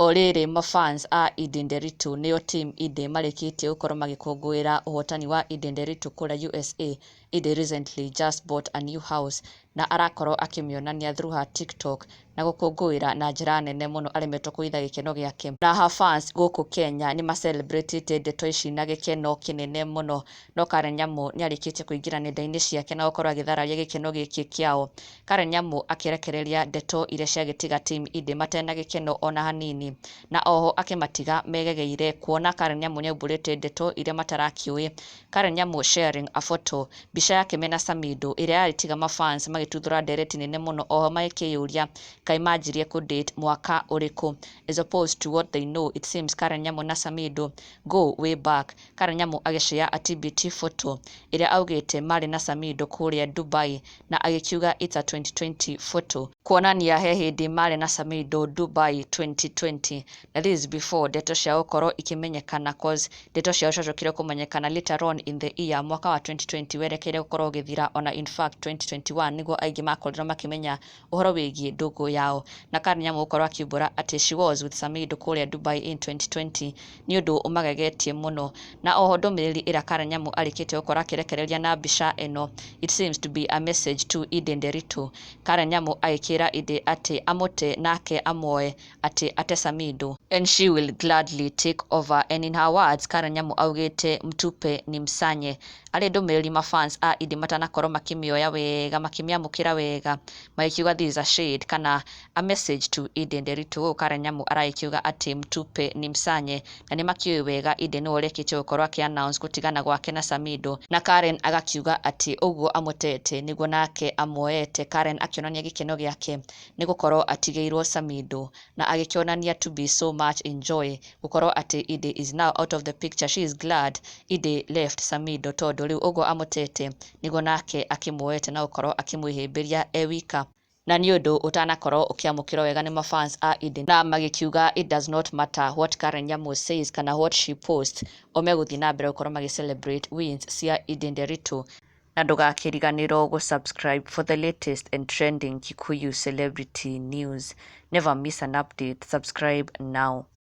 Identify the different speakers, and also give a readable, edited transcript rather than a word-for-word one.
Speaker 1: Orĩrĩ mafans a Edday Nderitu nĩo team Edday marĩkĩtie gũkorwo magĩkũngũĩra ũhotani wa Edday Nderitu kũrĩa USA. Edday recently just bought a new house na arakorwo akĩmĩonania through her TikTok na gũkũngũĩra na njĩra nene mũno aremetwo kũhitha gĩkeno gĩake. Na her fans gũkũ Kenya nĩ macelebrĩtĩte ndeto ici na gĩkeno kĩnene mũno, no Karen Nyamu nĩ arĩkĩtie kũingĩra nenda-inĩ ciake na gũkorwo agĩthararia gĩkeno gĩkĩ kĩao. Karen Nyamu akĩrekereria ndeto iria ciagĩtiga team Edday matena gĩkeno ona hanini, na oho akĩmatiga megegeire kuona Karen Nyamu nĩaumbũrĩte ndeto iria matarakĩũĩ. Karen Nyamu sharing a photo, mbica yake mena Samido ĩrĩa yarĩtiga mafans magĩtuthũra ndereti nene mũno, oho magĩkĩyũria kaĩ manjirie kũdate mwaka ũrĩkũ. As opposed to what they know, it seems Karen Nyamu na Samido go way back. Karen Nyamu agĩshare a TBT photo ĩrĩa augĩte marĩ na Samido kũrĩa Dubai, na agĩkiuga it's a 2020 photo kuonania he hĩndĩ marĩ na Samido Dubai 2020. Na this is before ndeto ciao gũkorwo ikĩmenyekana, cause ndeto ciao ciacokire kũmenyekana later on in the year, mwaka wa 2020 werekeire gũkorwo ũgĩthira, ona in fact 2021 nĩguo aingĩ makorirwo makĩmenya ũhoro wĩgiĩ ndũgũ yao. Na Karen Nyamu gũkorwo akiumbũra atĩ she was with Samido kũrĩa Dubai in 2020 nĩ ũndũ ũmagegetie mũno. Na oho ndũmĩrĩri ĩrĩa Karen Nyamu arĩkĩtie gũkorwo akĩrekereria na mbica ĩno, it seems to be a message to Edday Nderitu. Karen Nyamu agĩkĩra Edday atĩ amũte nake amuoe atĩ ate Samido and she will gladly take over, and in her words Karen Nyamu augĩte mtupe ni msanye. Arĩ ndũmĩrĩri mafans a Edday matanakorwo makĩmĩoya wega, makĩmĩamũkĩra wega, magĩkiuga this is a shade kana a message to Edday Nderitu. Gũkũ Karen Nyamu aragĩkiuga atĩ mtupe ni msanye, na nĩ makĩũĩ wega Edday nĩwe ũrĩkĩtie gũkorwo akĩ-announce gũtigana gwake na Samido, na Karen agakiuga atĩ ũguo amũtete nĩguo nake amuoete. Karen akĩonania gĩkeno gĩake nĩ gũkorwo atigĩirwo Samido, na agĩkĩonania to be so much enjoy gũkorwo atĩ Edday is now out of the picture. She is glad Edday left Samido, tondũ rĩu ũguo amũtete nĩguo nake akĩmuoete na gũkorwo akĩmwĩhĩmbĩria e wika, na nĩ ũndũ ũtanakorwo ũkĩamũkĩrwo wega nĩ mafans a Edday, na magĩkiuga it does not matter what Karen Nyamu says kana what she posts, o megũthiĩ na mbere gũkorwo magĩ-celebrate wins cia Edday Nderitu. Na ndũgakĩriganĩrwo gũ-subscribe for the latest and trending Kikuyu celebrity news. Never miss an update. Subscribe now.